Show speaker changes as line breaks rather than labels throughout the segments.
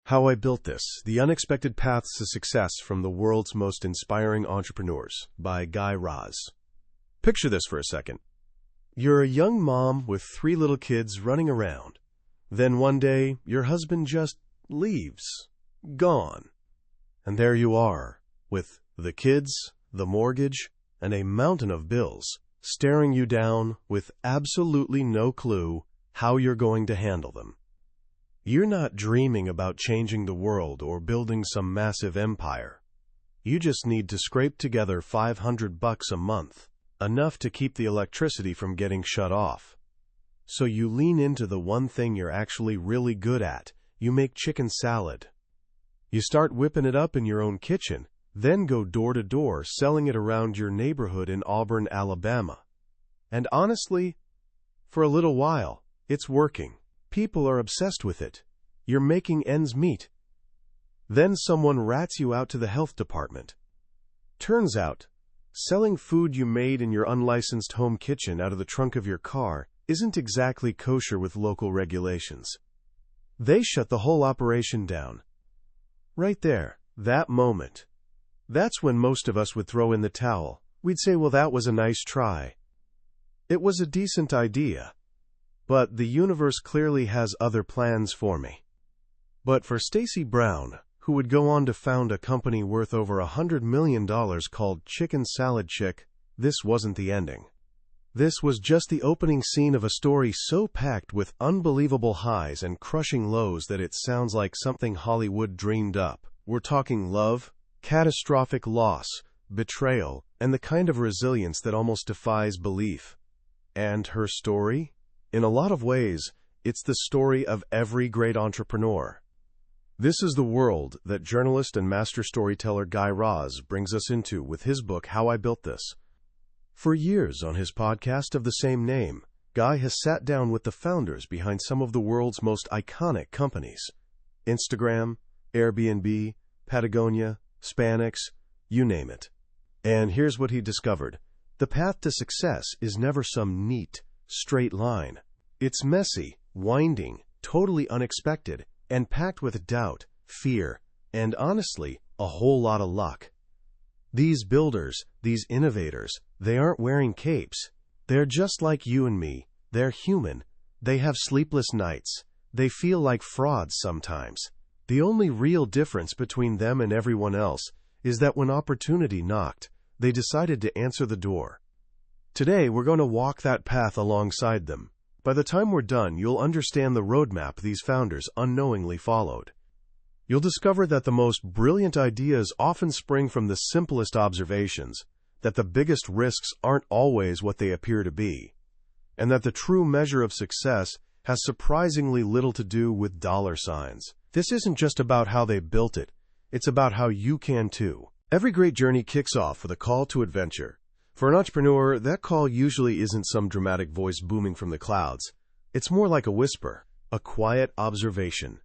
How I Built This, The Unexpected Paths to Success from the World's Most Inspiring Entrepreneurs by Guy Raz. Picture this for a second. You're a young mom with 3 little kids running around. Then one day, your husband just leaves. Gone. And there you are, with the kids, the mortgage, and a mountain of bills, staring you down with absolutely no clue how you're going to handle them. You're not dreaming about changing the world or building some massive empire. You just need to scrape together $500 a month, enough to keep the electricity from getting shut off. So you lean into the one thing you're actually really good at. You make chicken salad. You start whipping it up in your own kitchen, then go door to door selling it around your neighborhood in Auburn, Alabama. And honestly, for a little while, it's working. People are obsessed with it. You're making ends meet. Then someone rats you out to the health department. Turns out, selling food you made in your unlicensed home kitchen out of the trunk of your car isn't exactly kosher with local regulations. They shut the whole operation down. Right there, that moment. That's when most of us would throw in the towel. We'd say, well, that was a nice try. It was a decent idea. But the universe clearly has other plans for me. But for Stacy Brown, who would go on to found a company worth over $100 million called Chicken Salad Chick, this wasn't the ending. This was just the opening scene of a story so packed with unbelievable highs and crushing lows that it sounds like something Hollywood dreamed up. We're talking love, catastrophic loss, betrayal, and the kind of resilience that almost defies belief. And her story? In a lot of ways, it's the story of every great entrepreneur. This is the world that journalist and master storyteller Guy Raz brings us into with his book, How I Built This. For years on his podcast of the same name, Guy has sat down with the founders behind some of the world's most iconic companies. Instagram, Airbnb, Patagonia, Spanx, you name it. And here's what he discovered. The path to success is never some neat, straight line. It's messy, winding, totally unexpected, and packed with doubt, fear, and honestly, a whole lot of luck. These builders, these innovators, they aren't wearing capes. They're just like you and me. They're human. They have sleepless nights. They feel like frauds sometimes. The only real difference between them and everyone else is that when opportunity knocked, they decided to answer the door. Today, we're going to walk that path alongside them. By the time we're done, you'll understand the roadmap these founders unknowingly followed. You'll discover that the most brilliant ideas often spring from the simplest observations, that the biggest risks aren't always what they appear to be, and that the true measure of success has surprisingly little to do with dollar signs. This isn't just about how they built it, it's about how you can too. Every great journey kicks off with a call to adventure. For an entrepreneur, that call usually isn't some dramatic voice booming from the clouds. It's more like a whisper, a quiet observation,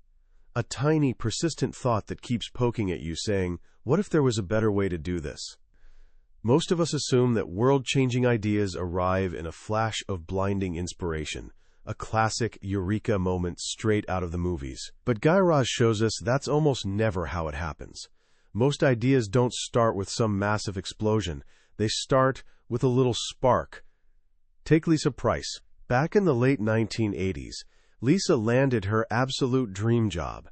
a tiny, persistent thought that keeps poking at you saying, what if there was a better way to do this? Most of us assume that world-changing ideas arrive in a flash of blinding inspiration, a classic eureka moment straight out of the movies. But Guy Raz shows us that's almost never how it happens. Most ideas don't start with some massive explosion. They start with a little spark. Take Lisa Price. Back in the late 1980s, Lisa landed her absolute dream job.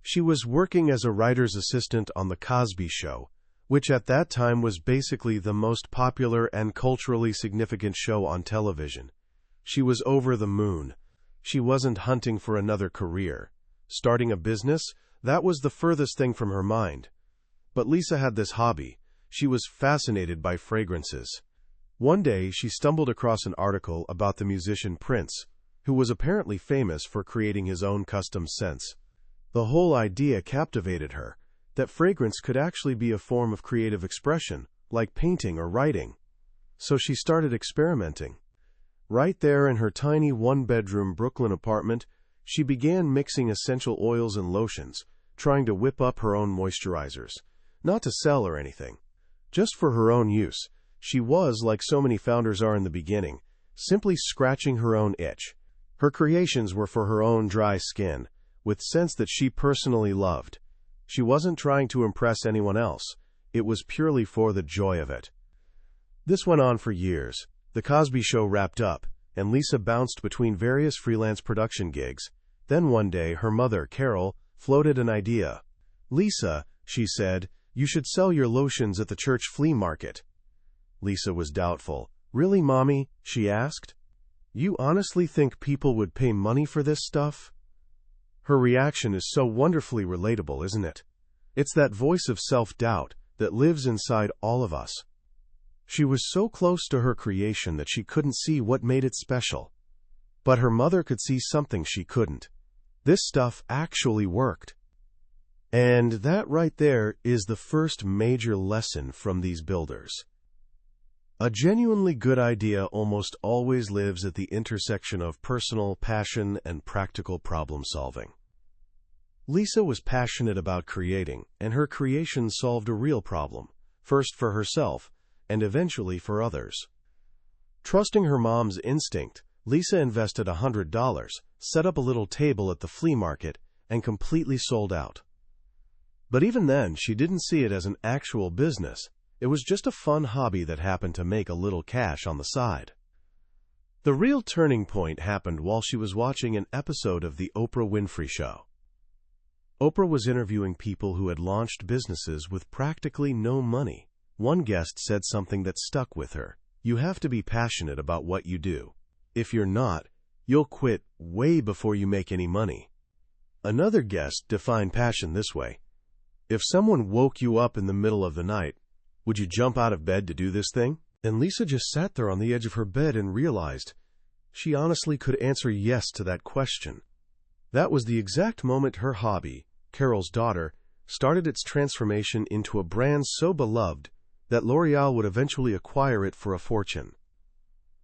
She was working as a writer's assistant on The Cosby Show, which at that time was basically the most popular and culturally significant show on television. She was over the moon. She wasn't hunting for another career. Starting a business, that was the furthest thing from her mind. But Lisa had this hobby. She was fascinated by fragrances. One day, she stumbled across an article about the musician Prince, who was apparently famous for creating his own custom scents. The whole idea captivated her, that fragrance could actually be a form of creative expression, like painting or writing. So she started experimenting. Right there in her tiny one-bedroom Brooklyn apartment, she began mixing essential oils and lotions, trying to whip up her own moisturizers. Not to sell or anything. Just for her own use. She was, like so many founders are in the beginning, simply scratching her own itch. Her creations were for her own dry skin, with scents that she personally loved. She wasn't trying to impress anyone else. It was purely for the joy of it. This went on for years. The Cosby Show wrapped up, and Lisa bounced between various freelance production gigs. Then one day, her mother, Carol, floated an idea. "Lisa," she said, "you should sell your lotions at the church flea market." Lisa was doubtful. "Really, Mommy?" she asked. "You honestly think people would pay money for this stuff?" Her reaction is so wonderfully relatable, isn't it? It's that voice of self-doubt that lives inside all of us. She was so close to her creation that she couldn't see what made it special. But her mother could see something she couldn't. This stuff actually worked. And that right there is the first major lesson from these builders. A genuinely good idea almost always lives at the intersection of personal passion and practical problem solving. Lisa was passionate about creating, and her creation solved a real problem, first for herself, and eventually for others. Trusting her mom's instinct, Lisa invested $100, set up a little table at the flea market, and completely sold out. But even then, she didn't see it as an actual business. It was just a fun hobby that happened to make a little cash on the side. The real turning point happened while she was watching an episode of The Oprah Winfrey Show. Oprah was interviewing people who had launched businesses with practically no money. One guest said something that stuck with her. "You have to be passionate about what you do. If you're not, you'll quit way before you make any money." Another guest defined passion this way: "If someone woke you up in the middle of the night, would you jump out of bed to do this thing?" And Lisa just sat there on the edge of her bed and realized she honestly could answer yes to that question. That was the exact moment her hobby, Carol's daughter, started its transformation into a brand so beloved that L'Oreal would eventually acquire it for a fortune.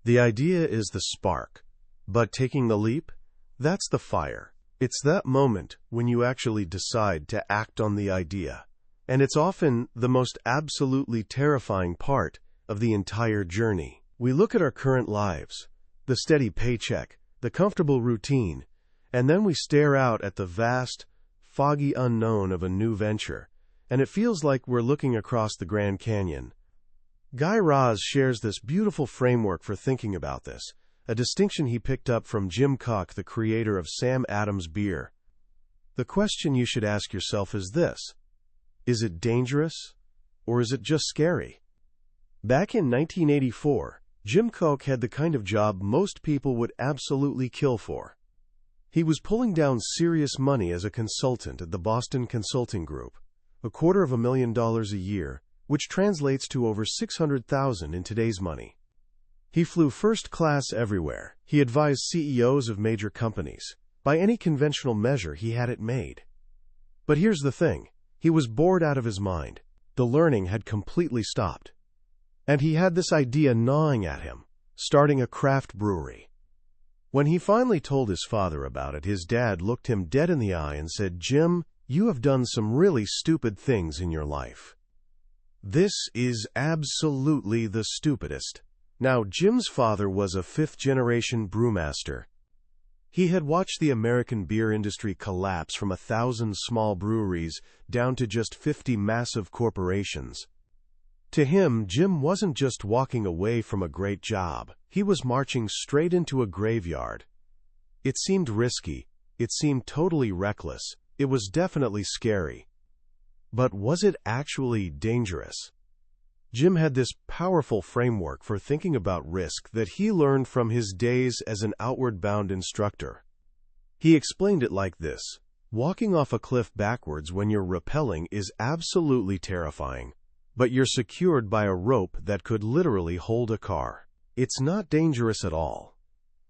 The idea is the spark, but taking the leap, that's the fire. It's that moment when you actually decide to act on the idea. And it's often the most absolutely terrifying part of the entire journey. We look at our current lives, the steady paycheck, the comfortable routine, and then we stare out at the vast, foggy unknown of a new venture, and it feels like we're looking across the Grand Canyon. Guy Raz shares this beautiful framework for thinking about this, a distinction he picked up from Jim Koch, the creator of Sam Adams beer. The question you should ask yourself is this: is it dangerous, or is it just scary? Back in 1984, Jim Koch had the kind of job most people would absolutely kill for. He was pulling down serious money as a consultant at the Boston Consulting Group, $250,000 a year, which translates to over $600,000 in today's money. He flew first class everywhere. He advised CEOs of major companies. By any conventional measure, he had it made. But here's the thing. He was bored out of his mind. The learning had completely stopped. And he had this idea gnawing at him, starting a craft brewery. When he finally told his father about it, his dad looked him dead in the eye and said, "Jim, you have done some really stupid things in your life." This is absolutely the stupidest. Now, Jim's father was a fifth-generation brewmaster. He had watched the American beer industry collapse from 1,000 small breweries down to just 50 massive corporations. To him, Jim wasn't just walking away from a great job. He was marching straight into a graveyard. It seemed risky. It seemed totally reckless. It was definitely scary. But was it actually dangerous? Jim had this powerful framework for thinking about risk that he learned from his days as an outward-bound instructor. He explained it like this: walking off a cliff backwards when you're rappelling is absolutely terrifying, but you're secured by a rope that could literally hold a car. It's not dangerous at all.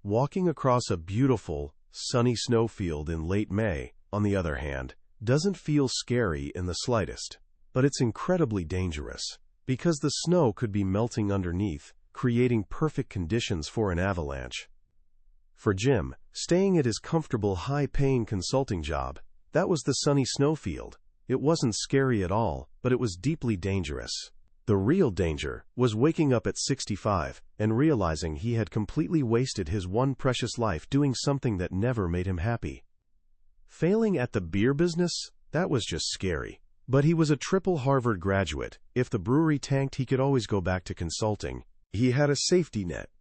Walking across a beautiful, sunny snowfield in late May, on the other hand, doesn't feel scary in the slightest, but it's incredibly dangerous, because the snow could be melting underneath, creating perfect conditions for an avalanche. For Jim, staying at his comfortable, high-paying consulting job, that was the sunny snowfield. It wasn't scary at all, but it was deeply dangerous. The real danger was waking up at 65 and realizing he had completely wasted his one precious life doing something that never made him happy. Failing at the beer business? That was just scary. But he was a triple Harvard graduate. If the brewery tanked, he could always go back to consulting. He had a safety net.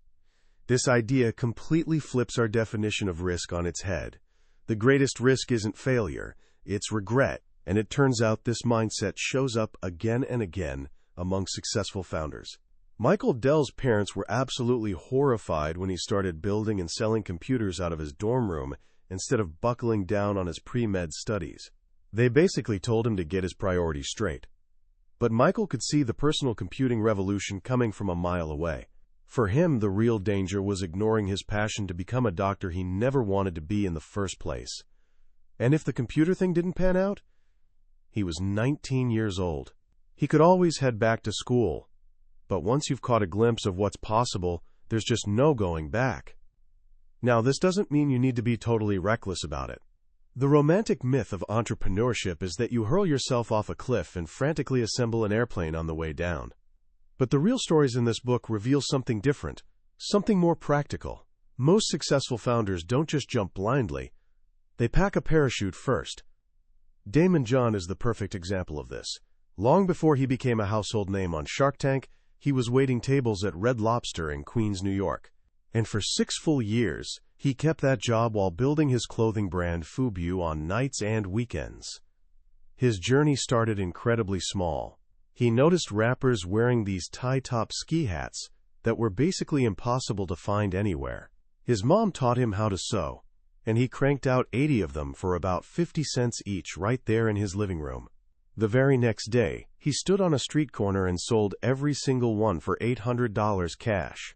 This idea completely flips our definition of risk on its head. The greatest risk isn't failure, it's regret. And it turns out this mindset shows up again and again among successful founders. Michael Dell's parents were absolutely horrified when he started building and selling computers out of his dorm room instead of buckling down on his pre-med studies. They basically told him to get his priorities straight. But Michael could see the personal computing revolution coming from a mile away. For him, the real danger was ignoring his passion to become a doctor he never wanted to be in the first place. And if the computer thing didn't pan out, he was 19 years old. He could always head back to school. But once you've caught a glimpse of what's possible, there's just no going back. Now, this doesn't mean you need to be totally reckless about it. The romantic myth of entrepreneurship is that you hurl yourself off a cliff and frantically assemble an airplane on the way down. But the real stories in this book reveal something different, something more practical. Most successful founders don't just jump blindly. They pack a parachute first. Damon John is the perfect example of this. Long before he became a household name on Shark Tank, he was waiting tables at Red Lobster in Queens, New York. And for 6 full years, he kept that job while building his clothing brand FUBU on nights and weekends. His journey started incredibly small. He noticed rappers wearing these tie-top ski hats that were basically impossible to find anywhere. His mom taught him how to sew, and he cranked out 80 of them for about 50 cents each right there in his living room. The very next day, he stood on a street corner and sold every single one for $800 cash.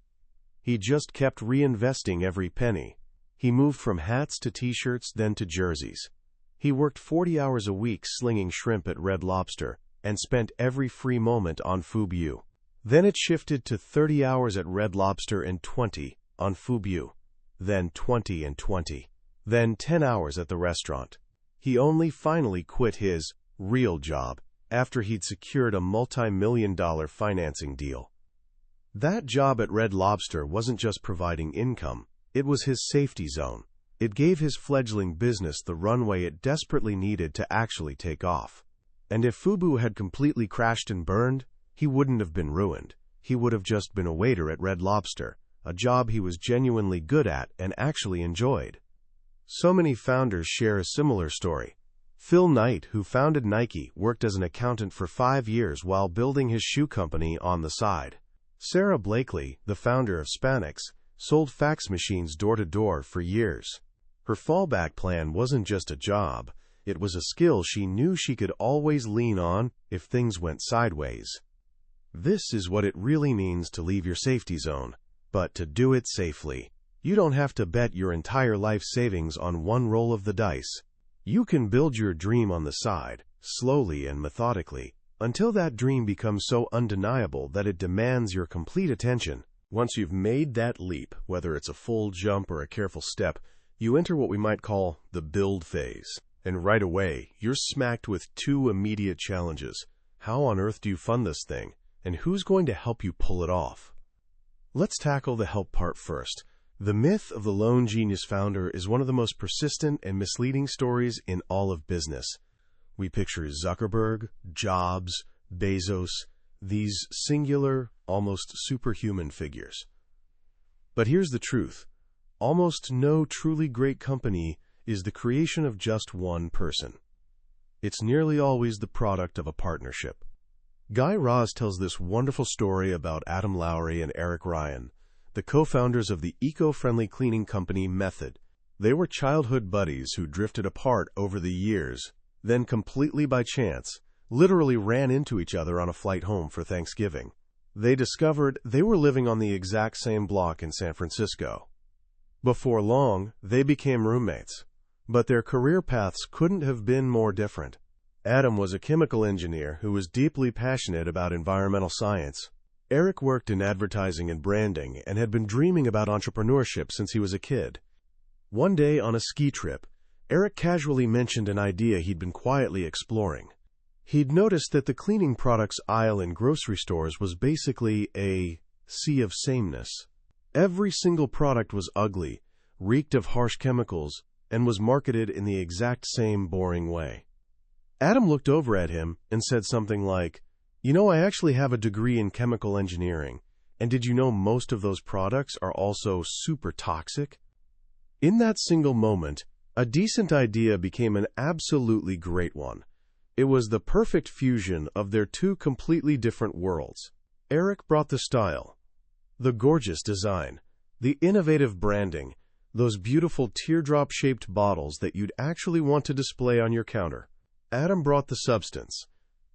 He just kept reinvesting every penny. He moved from hats to t-shirts, then to jerseys. He worked 40 hours a week slinging shrimp at Red Lobster and spent every free moment on FUBU. Then it shifted to 30 hours at Red Lobster and 20 on FUBU. Then 20 and 20. Then 10 hours at the restaurant. He only finally quit his real job after he'd secured a multi-million-dollar financing deal. That job at Red Lobster wasn't just providing income, it was his safety zone. It gave his fledgling business the runway it desperately needed to actually take off. And if FUBU had completely crashed and burned, he wouldn't have been ruined. He would have just been a waiter at Red Lobster, a job he was genuinely good at and actually enjoyed. So many founders share a similar story. Phil Knight, who founded Nike, worked as an accountant for 5 years while building his shoe company on the side. Sarah Blakely, the founder of Spanx, sold fax machines door-to-door for years. Her fallback plan wasn't just a job, it was a skill she knew she could always lean on if things went sideways. This is what it really means to leave your safety zone, but to do it safely. You don't have to bet your entire life savings on one roll of the dice. You can build your dream on the side, slowly and methodically, until that dream becomes so undeniable that it demands your complete attention. Once you've made that leap, whether it's a full jump or a careful step, you enter what we might call the build phase. And right away, you're smacked with 2 immediate challenges. How on earth do you fund this thing? And who's going to help you pull it off? Let's tackle the help part first. The myth of the lone genius founder is one of the most persistent and misleading stories in all of business. We picture Zuckerberg, Jobs, Bezos, these singular, almost superhuman figures. But here's the truth. Almost no truly great company is the creation of just one person. It's nearly always the product of a partnership. Guy Raz tells this wonderful story about Adam Lowry and Eric Ryan, the co-founders of the eco-friendly cleaning company Method. They were childhood buddies who drifted apart over the years, then completely by chance, literally ran into each other on a flight home for Thanksgiving. They discovered they were living on the exact same block in San Francisco. Before long, they became roommates, but their career paths couldn't have been more different. Adam was a chemical engineer who was deeply passionate about environmental science. Eric worked in advertising and branding and had been dreaming about entrepreneurship since he was a kid. One day on a ski trip, Eric casually mentioned an idea he'd been quietly exploring. He'd noticed that the cleaning products aisle in grocery stores was basically a sea of sameness. Every single product was ugly, reeked of harsh chemicals, and was marketed in the exact same boring way. Adam looked over at him and said something like, "You know, I actually have a degree in chemical engineering, and did you know most of those products are also super toxic?" In that single moment, a decent idea became an absolutely great one. It was the perfect fusion of their two completely different worlds. Eric brought the style, the gorgeous design, the innovative branding, those beautiful teardrop-shaped bottles that you'd actually want to display on your counter. Adam brought the substance,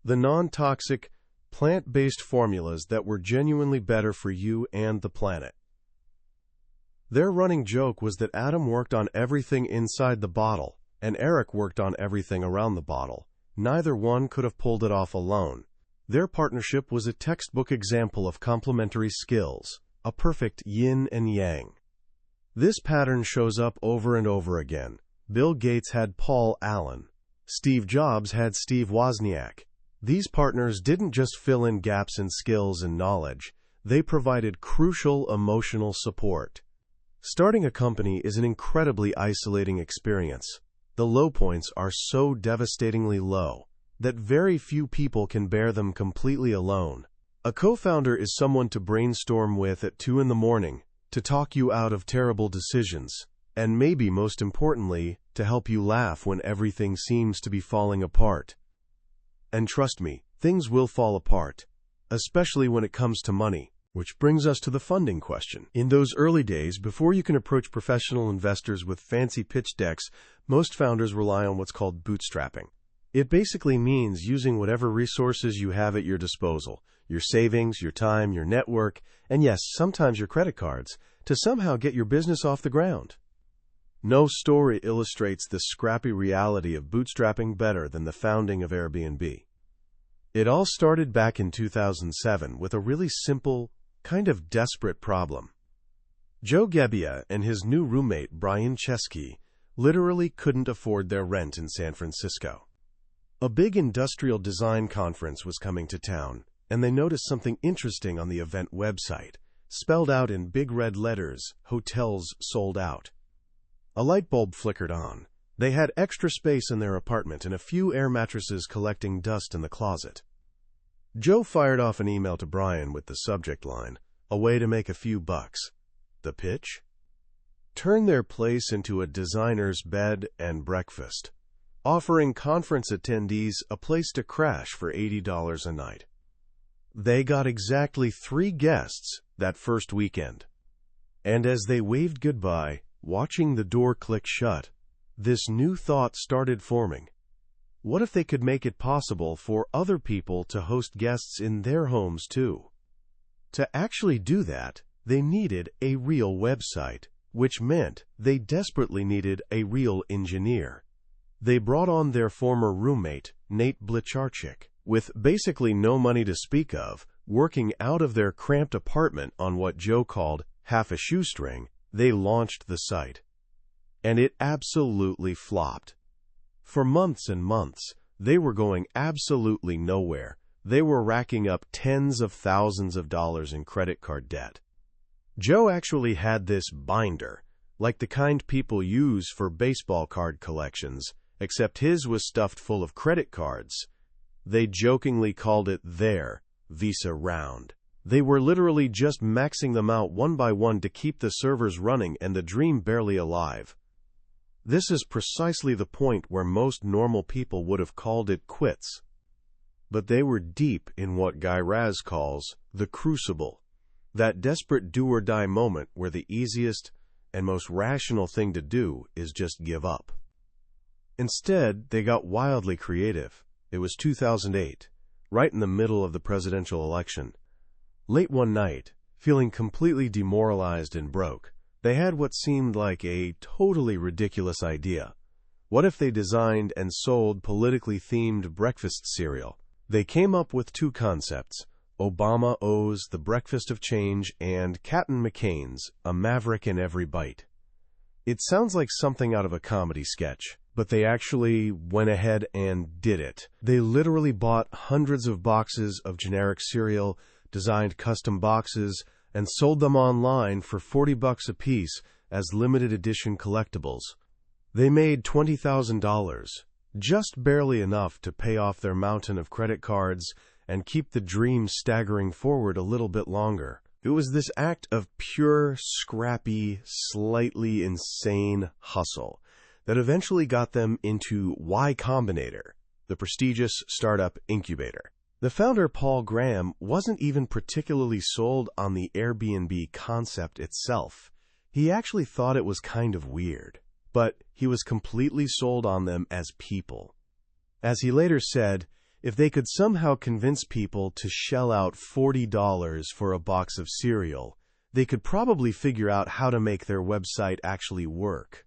the non-toxic, plant-based formulas that were genuinely better for you and the planet. Their running joke was that Adam worked on everything inside the bottle, and Eric worked on everything around the bottle. Neither one could have pulled it off alone. Their partnership was a textbook example of complementary skills, a perfect yin and yang. This pattern shows up over and over again. Bill Gates had Paul Allen. Steve Jobs had Steve Wozniak. These partners didn't just fill in gaps in skills and knowledge, they provided crucial emotional support. Starting a company is an incredibly isolating experience. The low points are so devastatingly low that very few people can bear them completely alone. A co-founder is someone to brainstorm with at 2 a.m, to talk you out of terrible decisions, and maybe most importantly, to help you laugh when everything seems to be falling apart. And trust me, things will fall apart, especially when it comes to money. Which brings us to the funding question. In those early days, before you can approach professional investors with fancy pitch decks, most founders rely on what's called bootstrapping. It basically means using whatever resources you have at your disposal, your savings, your time, your network, and yes, sometimes your credit cards, to somehow get your business off the ground. No story illustrates the scrappy reality of bootstrapping better than the founding of Airbnb. It all started back in 2007 with a really simple, kind of desperate problem. Joe Gebbia and his new roommate Brian Chesky literally couldn't afford their rent in San Francisco. A big industrial design conference was coming to town, and they noticed something interesting on the event website. Spelled out in big red letters, "Hotels sold out." A light bulb flickered on. They had extra space in their apartment and a few air mattresses collecting dust in the closet. Joe fired off an email to Brian with the subject line, "A way to make a few bucks." The pitch? Turn their place into a designer's bed and breakfast, offering conference attendees a place to crash for $80 a night. They got exactly 3 guests that first weekend. And as they waved goodbye, watching the door click shut, this new thought started forming. What if they could make it possible for other people to host guests in their homes too? To actually do that, they needed a real website, which meant they desperately needed a real engineer. They brought on their former roommate, Nate Blicharczyk, with basically no money to speak of, working out of their cramped apartment on what Joe called half a shoestring. They launched the site. And it absolutely flopped. For months and months, they were going absolutely nowhere. They were racking up tens of thousands of dollars in credit card debt. Joe actually had this binder, like the kind people use for baseball card collections, except his was stuffed full of credit cards. They jokingly called it their Visa Round. They were literally just maxing them out one by one to keep the servers running and the dream barely alive. This is precisely the point where most normal people would have called it quits. But they were deep in what Guy Raz calls the crucible, that desperate do-or-die moment where the easiest and most rational thing to do is just give up. Instead, they got wildly creative. It was 2008, right in the middle of the presidential election. Late one night, feeling completely demoralized and broke, they had what seemed like a totally ridiculous idea. What if they designed and sold politically themed breakfast cereal? They came up with 2 concepts: Obama O's The Breakfast of Change and Captain McCain's A Maverick in Every Bite. It sounds like something out of a comedy sketch, but they actually went ahead and did it. They literally bought hundreds of boxes of generic cereal, designed custom boxes, and sold them online for $40 a piece as limited edition collectibles. They made $20,000, just barely enough to pay off their mountain of credit cards and keep the dream staggering forward a little bit longer. It was this act of pure, scrappy, slightly insane hustle that eventually got them into Y Combinator, the prestigious startup incubator. The founder, Paul Graham, wasn't even particularly sold on the Airbnb concept itself. He actually thought it was kind of weird, but he was completely sold on them as people. As he later said, if they could somehow convince people to shell out $40 for a box of cereal, they could probably figure out how to make their website actually work.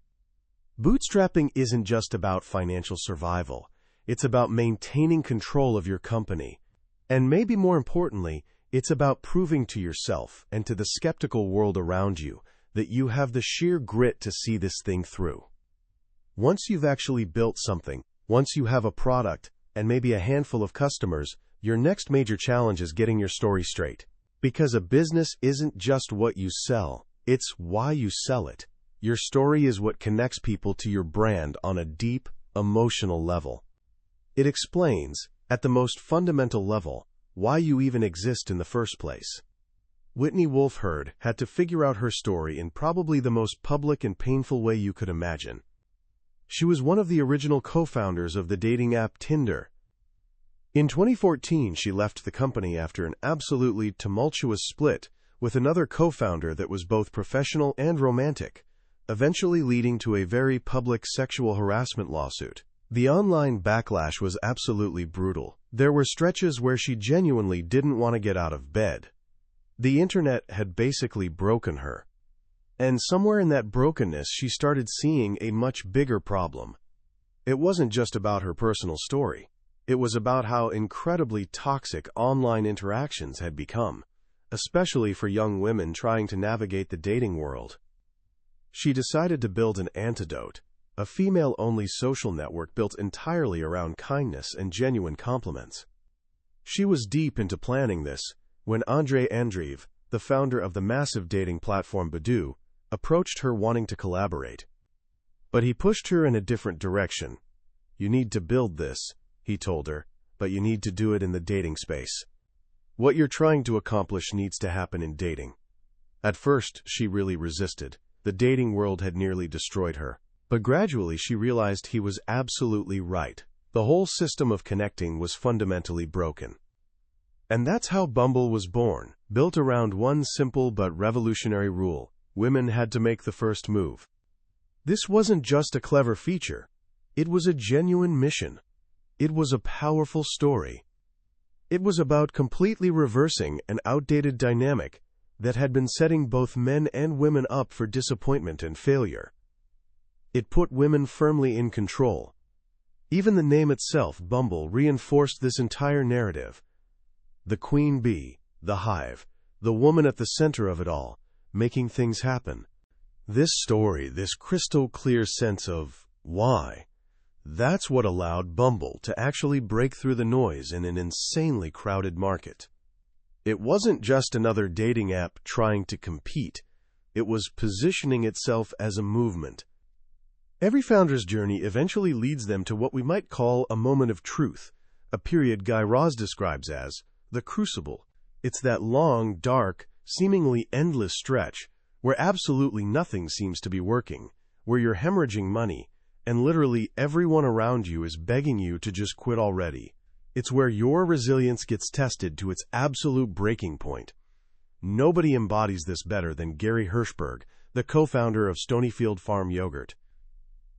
Bootstrapping isn't just about financial survival. It's about maintaining control of your company. And maybe more importantly, it's about proving to yourself and to the skeptical world around you that you have the sheer grit to see this thing through. Once you've actually built something, once you have a product, and maybe a handful of customers, your next major challenge is getting your story straight. Because a business isn't just what you sell, it's why you sell it. Your story is what connects people to your brand on a deep, emotional level. It explains, at the most fundamental level, why you even exist in the first place. Whitney Wolfe Herd had to figure out her story in probably the most public and painful way you could imagine. She was one of the original co-founders of the dating app Tinder. In 2014, she left the company after an absolutely tumultuous split with another co-founder that was both professional and romantic, eventually leading to a very public sexual harassment lawsuit. The online backlash was absolutely brutal. There were stretches where she genuinely didn't want to get out of bed. The internet had basically broken her. And somewhere in that brokenness, she started seeing a much bigger problem. It wasn't just about her personal story. It was about how incredibly toxic online interactions had become, especially for young women trying to navigate the dating world. She decided to build an antidote, a female-only social network built entirely around kindness and genuine compliments. She was deep into planning this when Andre Andreev, the founder of the massive dating platform Badoo, approached her wanting to collaborate. But he pushed her in a different direction. You need to build this, he told her, but you need to do it in the dating space. What you're trying to accomplish needs to happen in dating. At first, she really resisted. The dating world had nearly destroyed her. But gradually she realized he was absolutely right. The whole system of connecting was fundamentally broken. And that's how Bumble was born, built around one simple but revolutionary rule. Women had to make the first move. This wasn't just a clever feature. It was a genuine mission. It was a powerful story. It was about completely reversing an outdated dynamic that had been setting both men and women up for disappointment and failure. It put women firmly in control. Even the name itself, Bumble, reinforced this entire narrative. The queen bee, the hive, the woman at the center of it all, making things happen. This story, this crystal-clear sense of why, that's what allowed Bumble to actually break through the noise in an insanely crowded market. It wasn't just another dating app trying to compete. It was positioning itself as a movement. Every founder's journey eventually leads them to what we might call a moment of truth, a period Guy Raz describes as the crucible. It's that long, dark, seemingly endless stretch where absolutely nothing seems to be working, where you're hemorrhaging money, and literally everyone around you is begging you to just quit already. It's where your resilience gets tested to its absolute breaking point. Nobody embodies this better than Gary Hirshberg, the co-founder of Stonyfield Farm Yogurt.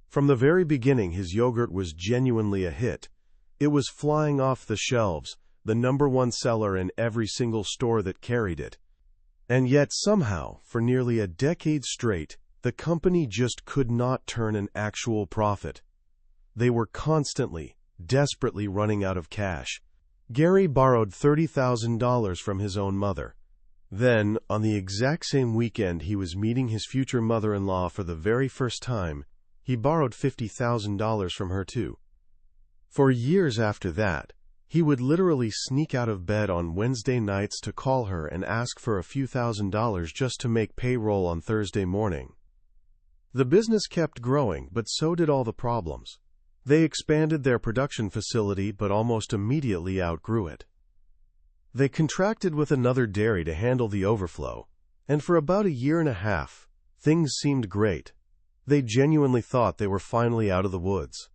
From the very beginning, his yogurt was genuinely a hit. It was flying off the shelves, the #1 seller in every single store that carried it. And yet somehow, for nearly a decade straight, the company just could not turn an actual profit. They were constantly, desperately running out of cash. Gary borrowed $30,000 from his own mother. Then, on the exact same weekend he was meeting his future mother-in-law for the very first time, he borrowed $50,000 from her too. For years after that, he would literally sneak out of bed on Wednesday nights to call her and ask for a few $1,000s just to make payroll on Thursday morning. The business kept growing, but so did all the problems. They expanded their production facility, but almost immediately outgrew it. They contracted with another dairy to handle the overflow, and for about a year and a half, things seemed great. They genuinely thought they were finally out of the woods.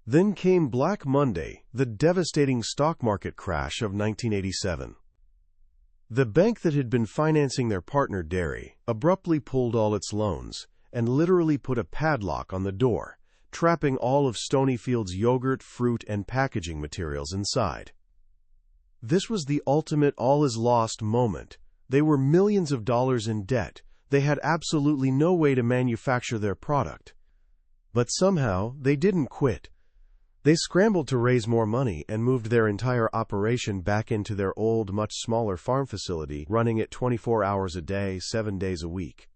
Then came Black Monday, the devastating stock market crash of 1987. The bank that had been financing their partner dairy abruptly pulled all its loans and literally put a padlock on the door, trapping all of Stonyfield's yogurt, fruit, and packaging materials inside. This was the ultimate all-is-lost moment. They were millions of dollars in debt. They had absolutely no way to manufacture their product. But somehow, they didn't quit. They scrambled to raise more money and moved their entire operation back into their old, much smaller farm facility, running it 24 hours a day, 7 days a week.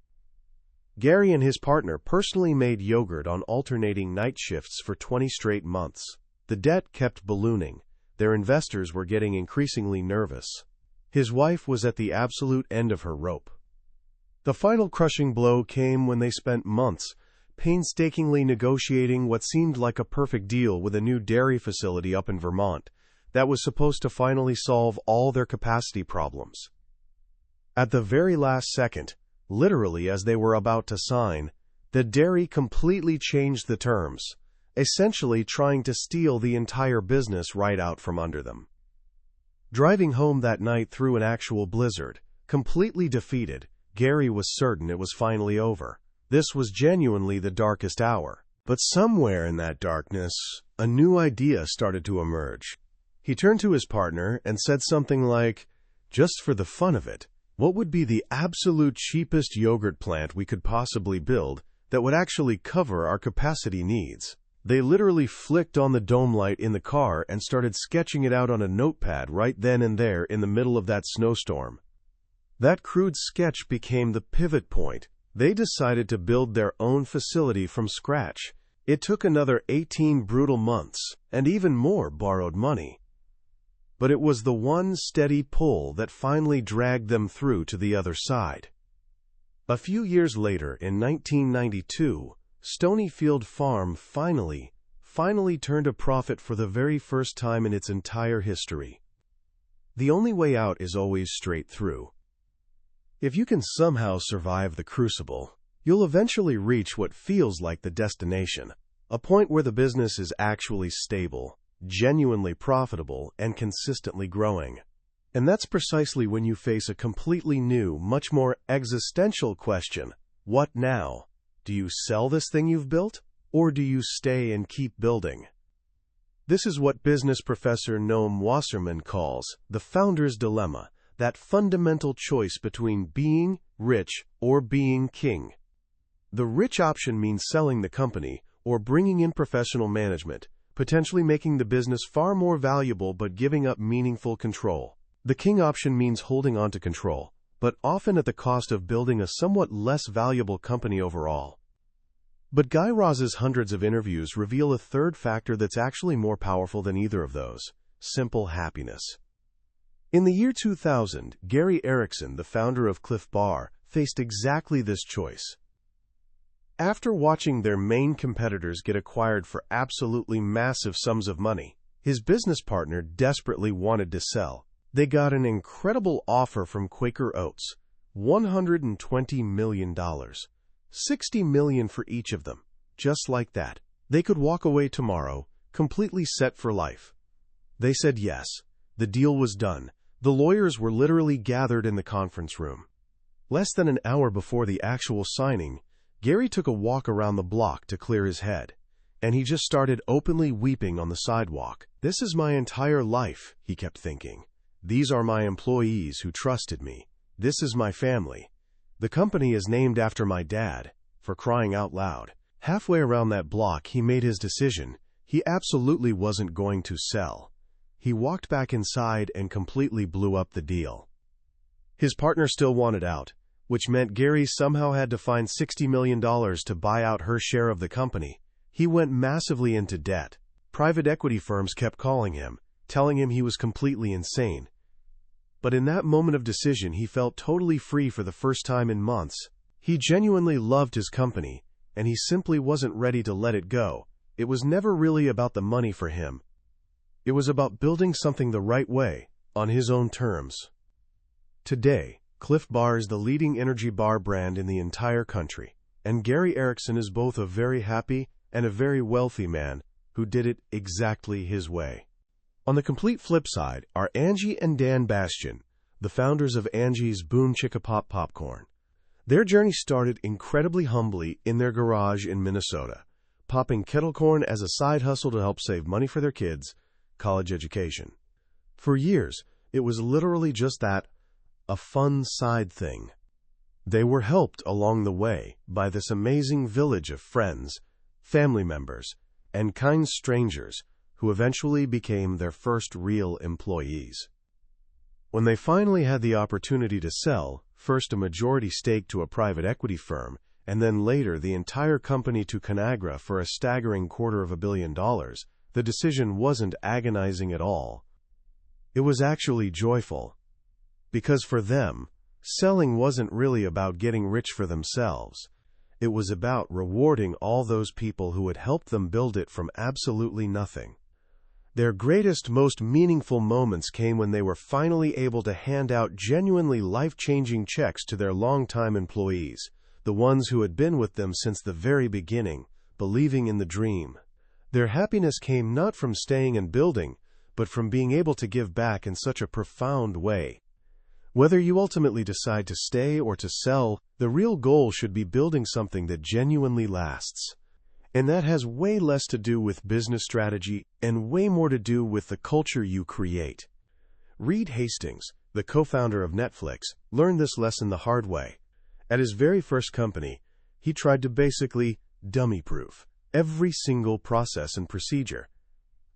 Gary and his partner personally made yogurt on alternating night shifts for 20 straight months. The debt kept ballooning. Their investors were getting increasingly nervous. His wife was at the absolute end of her rope. The final crushing blow came when they spent months painstakingly negotiating what seemed like a perfect deal with a new dairy facility up in Vermont that was supposed to finally solve all their capacity problems. At the very last second, literally as they were about to sign, the dairy completely changed the terms, essentially trying to steal the entire business right out from under them. Driving home that night through an actual blizzard, completely defeated, Gary was certain it was finally over. This was genuinely the darkest hour. But somewhere in that darkness, a new idea started to emerge. He turned to his partner and said something like, "Just for the fun of it, what would be the absolute cheapest yogurt plant we could possibly build that would actually cover our capacity needs?" They literally flicked on the dome light in the car and started sketching it out on a notepad right then and there in the middle of that snowstorm. That crude sketch became the pivot point. They decided to build their own facility from scratch. It took another 18 brutal months, and even more borrowed money. But it was the one steady pull that finally dragged them through to the other side. A few years later, in 1992, Stonyfield Farm finally turned a profit for the very first time in its entire history. The only way out is always straight through. If you can somehow survive the crucible, you'll eventually reach what feels like the destination, a point where the business is actually stable, genuinely profitable, and consistently growing. And that's precisely when you face a completely new, much more existential question. What now? Do you sell this thing you've built, or do you stay and keep building? This is what business professor Noam Wasserman calls the founder's dilemma, that fundamental choice between being rich or being king. The rich option means selling the company or bringing in professional management, potentially making the business far more valuable but giving up meaningful control. The king option means holding on to control, but often at the cost of building a somewhat less valuable company overall. But Guy Raz's hundreds of interviews reveal a third factor that's actually more powerful than either of those: simple happiness. In the year 2000, Gary Erickson, the founder of Cliff Bar, faced exactly this choice. After watching their main competitors get acquired for absolutely massive sums of money, his business partner desperately wanted to sell. They got an incredible offer from Quaker Oats, $120 million, $60 million for each of them, just like that. They could walk away tomorrow, completely set for life. They said yes. The deal was done. The lawyers were literally gathered in the conference room. Less than an hour before the actual signing, Gary took a walk around the block to clear his head, and he just started openly weeping on the sidewalk. "This is my entire life," he kept thinking. "These are my employees who trusted me. This is my family. The company is named after my dad, for crying out loud." Halfway around that block, he made his decision. He absolutely wasn't going to sell. He walked back inside and completely blew up the deal. His partner still wanted out, which meant Gary somehow had to find $60 million to buy out her share of the company. He went massively into debt. Private equity firms kept calling him, telling him he was completely insane. But in that moment of decision, he felt totally free for the first time in months. He genuinely loved his company, and he simply wasn't ready to let it go. It was never really about the money for him. It was about building something the right way, on his own terms. Today, Cliff Bar is the leading energy bar brand in the entire country, and Gary Erickson is both a very happy and a very wealthy man who did it exactly his way. On the complete flip side are Angie and Dan Bastian, the founders of Angie's Boom Chicka Pop Popcorn. Their journey started incredibly humbly in their garage in Minnesota, popping kettle corn as a side hustle to help save money for their kids' college education. For years, it was literally just that, a fun side thing. They were helped along the way by this amazing village of friends, family members, and kind strangers who eventually became their first real employees. When they finally had the opportunity to sell, first a majority stake to a private equity firm, and then later the entire company to Conagra for a staggering $250 million, the decision wasn't agonizing at all. It was actually joyful. Because for them, selling wasn't really about getting rich for themselves. It was about rewarding all those people who had helped them build it from absolutely nothing. Their greatest, most meaningful moments came when they were finally able to hand out genuinely life-changing checks to their longtime employees, the ones who had been with them since the very beginning, believing in the dream. Their happiness came not from staying and building, but from being able to give back in such a profound way. Whether you ultimately decide to stay or to sell, the real goal should be building something that genuinely lasts. And that has way less to do with business strategy and way more to do with the culture you create. Reed Hastings, the co-founder of Netflix, learned this lesson the hard way. At his very first company, he tried to basically dummy-proof every single process and procedure.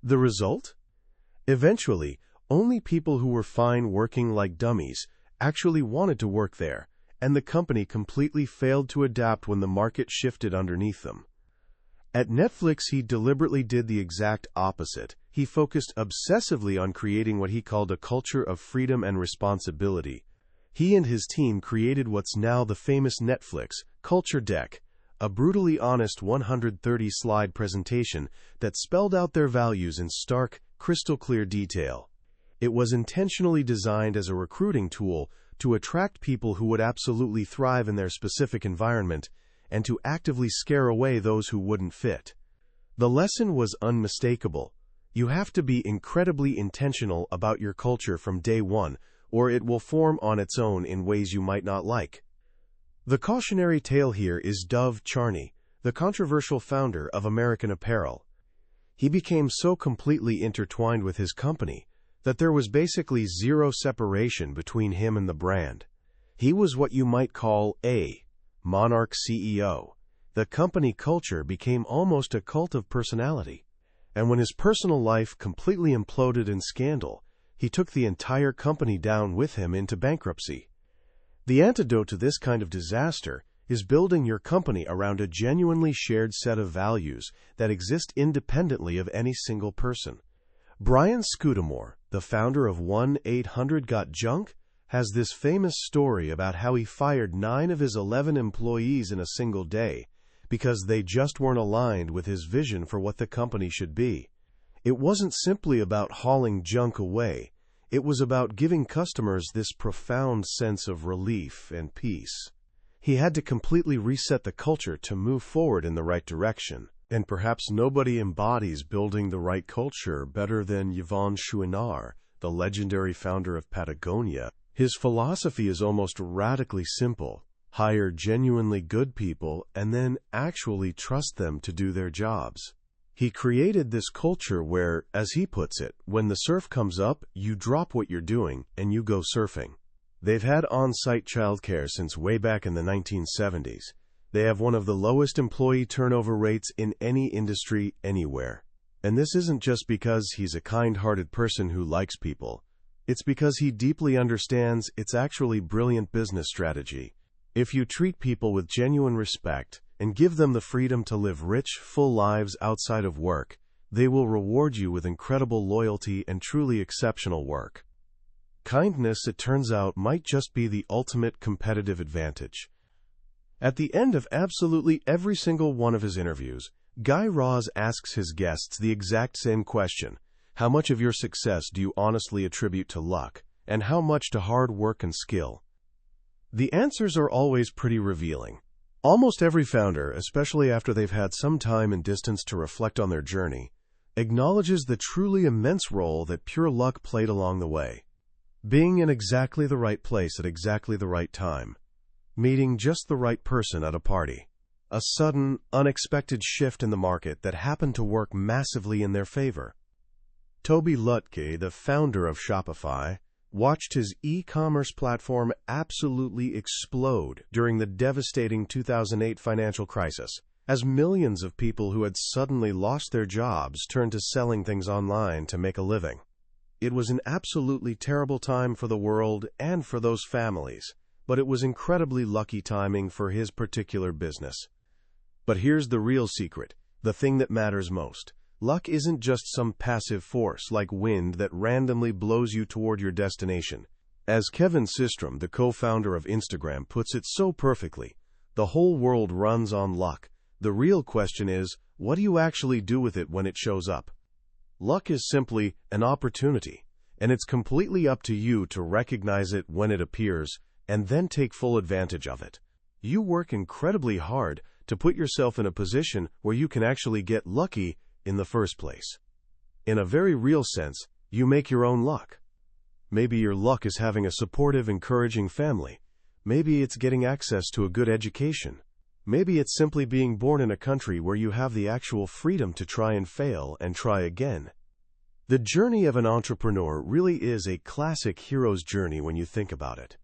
The result? Eventually, only people who were fine working like dummies actually wanted to work there, and the company completely failed to adapt when the market shifted underneath them. At Netflix, he deliberately did the exact opposite. He focused obsessively on creating what he called a culture of freedom and responsibility. He and his team created what's now the famous Netflix Culture Deck, a brutally honest 130-slide presentation that spelled out their values in stark, crystal-clear detail. It was intentionally designed as a recruiting tool to attract people who would absolutely thrive in their specific environment and to actively scare away those who wouldn't fit. The lesson was unmistakable. You have to be incredibly intentional about your culture from day one, or it will form on its own in ways you might not like. The cautionary tale here is Dov Charney, the controversial founder of American Apparel. He became so completely intertwined with his company that there was basically zero separation between him and the brand. He was what you might call a monarch CEO. The company culture became almost a cult of personality. And when his personal life completely imploded in scandal, he took the entire company down with him into bankruptcy. The antidote to this kind of disaster is building your company around a genuinely shared set of values that exist independently of any single person. Brian Scudamore, the founder of 1-800-GOT-JUNK, has this famous story about how he fired 9 of his 11 employees in a single day because they just weren't aligned with his vision for what the company should be. It wasn't simply about hauling junk away. It was about giving customers this profound sense of relief and peace. He had to completely reset the culture to move forward in the right direction. And perhaps nobody embodies building the right culture better than Yvon Chouinard, the legendary founder of Patagonia. His philosophy is almost radically simple. Hire genuinely good people and then actually trust them to do their jobs. He created this culture where, as he puts it, when the surf comes up, you drop what you're doing and you go surfing. They've had on-site childcare since way back in the 1970s. They have one of the lowest employee turnover rates in any industry anywhere. And this isn't just because he's a kind-hearted person who likes people. It's because he deeply understands it's actually brilliant business strategy. If you treat people with genuine respect and give them the freedom to live rich, full lives outside of work, they will reward you with incredible loyalty and truly exceptional work. Kindness, it turns out, might just be the ultimate competitive advantage. At the end of absolutely every single one of his interviews, Guy Raz asks his guests the exact same question: how much of your success do you honestly attribute to luck, and how much to hard work and skill? The answers are always pretty revealing. Almost every founder, especially after they've had some time and distance to reflect on their journey, acknowledges the truly immense role that pure luck played along the way. Being in exactly the right place at exactly the right time. Meeting just the right person at a party. A sudden, unexpected shift in the market that happened to work massively in their favor. Toby Lutke, the founder of Shopify, watched his e-commerce platform absolutely explode during the devastating 2008 financial crisis, as millions of people who had suddenly lost their jobs turned to selling things online to make a living. It was an absolutely terrible time for the world and for those families, but it was incredibly lucky timing for his particular business. But here's the real secret, the thing that matters most. Luck isn't just some passive force like wind that randomly blows you toward your destination. As Kevin Systrom, the co-founder of Instagram, puts it so perfectly, the whole world runs on luck. The real question is, what do you actually do with it when it shows up? Luck is simply an opportunity, and it's completely up to you to recognize it when it appears and then take full advantage of it. You work incredibly hard to put yourself in a position where you can actually get lucky in the first place. In a very real sense, you make your own luck. Maybe your luck is having a supportive, encouraging family. Maybe it's getting access to a good education. Maybe it's simply being born in a country where you have the actual freedom to try and fail and try again. The journey of an entrepreneur really is a classic hero's journey when you think about it.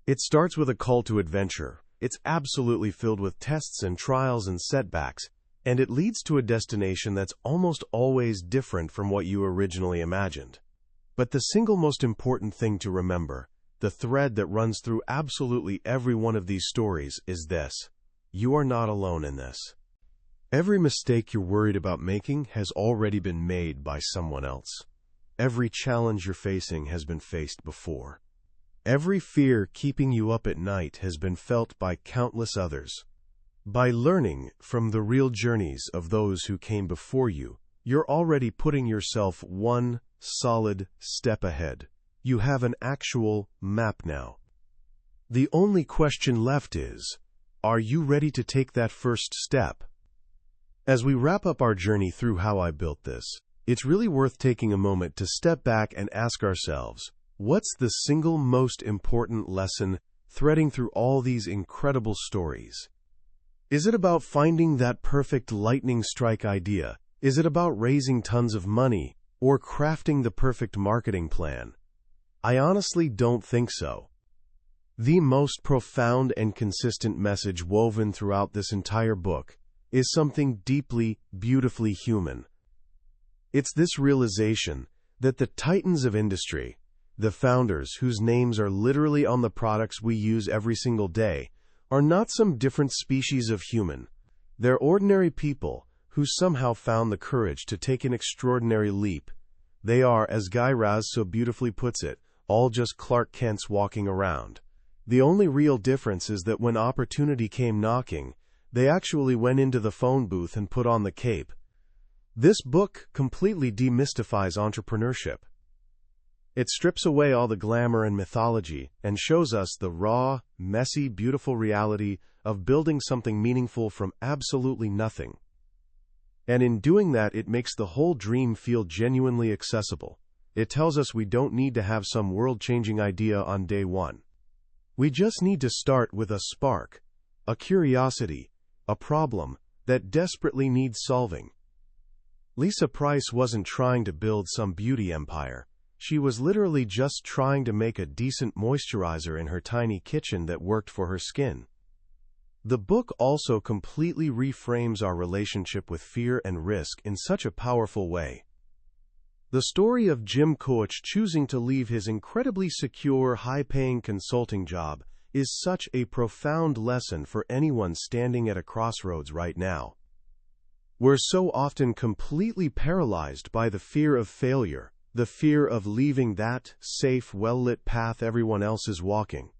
It starts with a call to adventure. It's absolutely filled with tests and trials and setbacks, and it leads to a destination that's almost always different from what you originally imagined. But the single most important thing to remember, the thread that runs through absolutely every one of these stories, is this: you are not alone in this. Every mistake you're worried about making has already been made by someone else. Every challenge you're facing has been faced before. Every fear keeping you up at night has been felt by countless others. By learning from the real journeys of those who came before you, you're already putting yourself one solid step ahead. You have an actual map now. The only question left is, are you ready to take that first step? As we wrap up our journey through How I Built This, it's really worth taking a moment to step back and ask ourselves, what's the single most important lesson threading through all these incredible stories? Is it about finding that perfect lightning strike idea? Is it about raising tons of money or crafting the perfect marketing plan? I honestly don't think so. The most profound and consistent message woven throughout this entire book is something deeply, beautifully human. It's this realization that the titans of industry, the founders whose names are literally on the products we use every single day, are not some different species of human. They're ordinary people who somehow found the courage to take an extraordinary leap. They are, as Guy Raz so beautifully puts it, all just Clark Kents walking around. The only real difference is that when opportunity came knocking, they actually went into the phone booth and put on the cape. This book completely demystifies entrepreneurship. It strips away all the glamour and mythology and shows us the raw, messy, beautiful reality of building something meaningful from absolutely nothing. And in doing that, it makes the whole dream feel genuinely accessible. It tells us we don't need to have some world-changing idea on day one. We just need to start with a spark, a curiosity, a problem that desperately needs solving. Lisa Price wasn't trying to build some beauty empire. She was literally just trying to make a decent moisturizer in her tiny kitchen that worked for her skin. The book also completely reframes our relationship with fear and risk in such a powerful way. The story of Jim Koch choosing to leave his incredibly secure, high-paying consulting job is such a profound lesson for anyone standing at a crossroads right now. We're so often completely paralyzed by the fear of failure, the fear of leaving that safe, well-lit path everyone else is walking.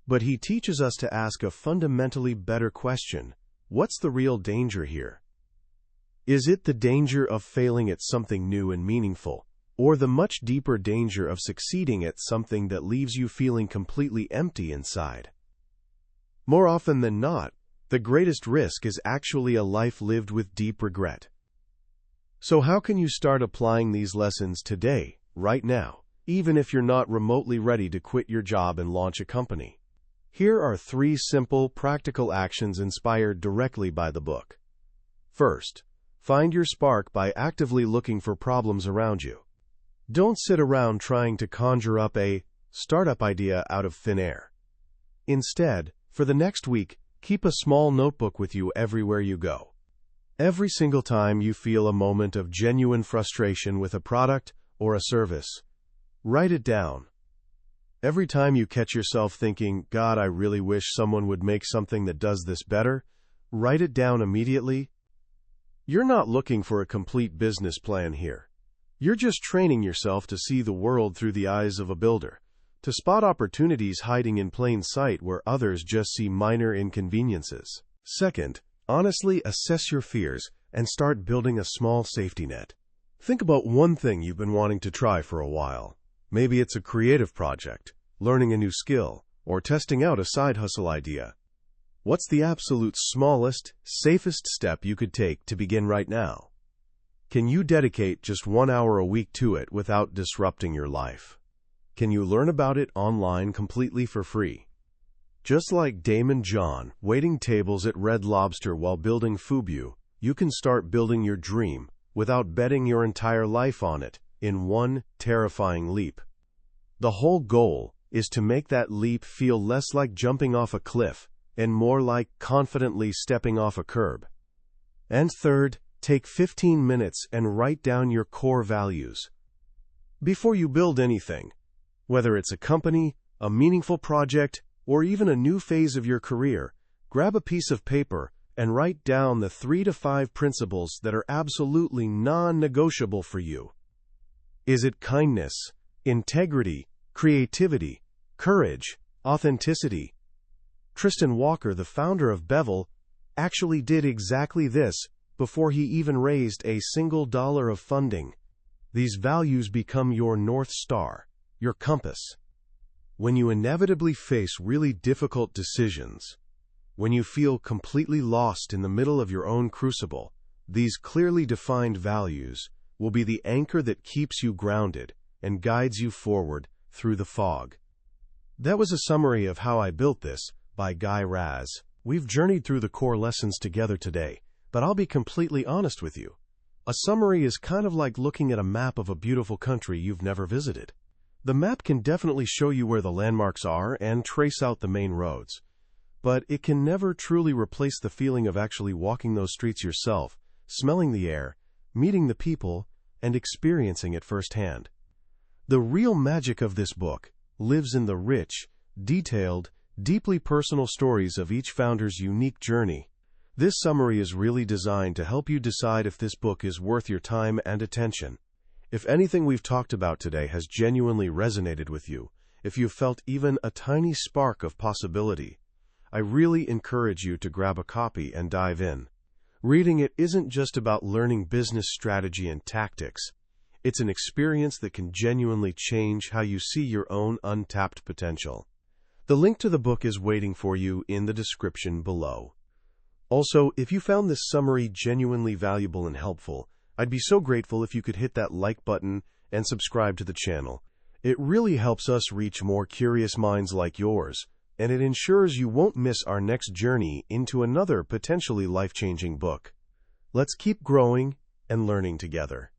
But he teaches us to ask a fundamentally better question. What's the real danger here? Is it the danger of failing at something new and meaningful, or the much deeper danger of succeeding at something that leaves you feeling completely empty inside? More often than not, the greatest risk is actually a life lived with deep regret. So how can you start applying these lessons today, right now, even if you're not remotely ready to quit your job and launch a company? Here are 3 simple, practical actions inspired directly by the book. First, find your spark by actively looking for problems around you. Don't sit around trying to conjure up a startup idea out of thin air. Instead, for the next week, keep a small notebook with you everywhere you go. Every single time you feel a moment of genuine frustration with a product or a service, write it down. Every time you catch yourself thinking, God, I really wish someone would make something that does this better, write it down immediately. You're not looking for a complete business plan here. You're just training yourself to see the world through the eyes of a builder, to spot opportunities hiding in plain sight where others just see minor inconveniences. Second, honestly assess your fears and start building a small safety net. Think about one thing you've been wanting to try for a while. Maybe it's a creative project, learning a new skill, or testing out a side hustle idea. What's the absolute smallest, safest step you could take to begin right now? Can you dedicate just 1 hour a week to it without disrupting your life? Can you learn about it online completely for free? Just like Damon John waiting tables at Red Lobster while building Fubu, you can start building your dream without betting your entire life on it in one terrifying leap. The whole goal is to make that leap feel less like jumping off a cliff and more like confidently stepping off a curb. And third, take 15 minutes and write down your core values. Before you build anything, whether it's a company, a meaningful project, or even a new phase of your career, grab a piece of paper and write down the 3 to 5 principles that are absolutely non-negotiable for you. Is it kindness, integrity, creativity, courage, authenticity? Tristan Walker, the founder of Bevel, actually did exactly this before he even raised a single dollar of funding. These values become your North Star, your compass. When you inevitably face really difficult decisions, when you feel completely lost in the middle of your own crucible, these clearly defined values will be the anchor that keeps you grounded and guides you forward through the fog. That was a summary of How I Built This by Guy Raz. We've journeyed through the core lessons together today, but I'll be completely honest with you. A summary is kind of like looking at a map of a beautiful country you've never visited. The map can definitely show you where the landmarks are and trace out the main roads, but it can never truly replace the feeling of actually walking those streets yourself, smelling the air, meeting the people, and experiencing it firsthand. The real magic of this book lives in the rich, detailed, deeply personal stories of each founder's unique journey. This summary is really designed to help you decide if this book is worth your time and attention. If anything we've talked about today has genuinely resonated with you, if you've felt even a tiny spark of possibility, I really encourage you to grab a copy and dive in. Reading it isn't just about learning business strategy and tactics. It's an experience that can genuinely change how you see your own untapped potential. The link to the book is waiting for you in the description below. Also, if you found this summary genuinely valuable and helpful, I'd be so grateful if you could hit that like button and subscribe to the channel. It really helps us reach more curious minds like yours, and it ensures you won't miss our next journey into another potentially life-changing book. Let's keep growing and learning together.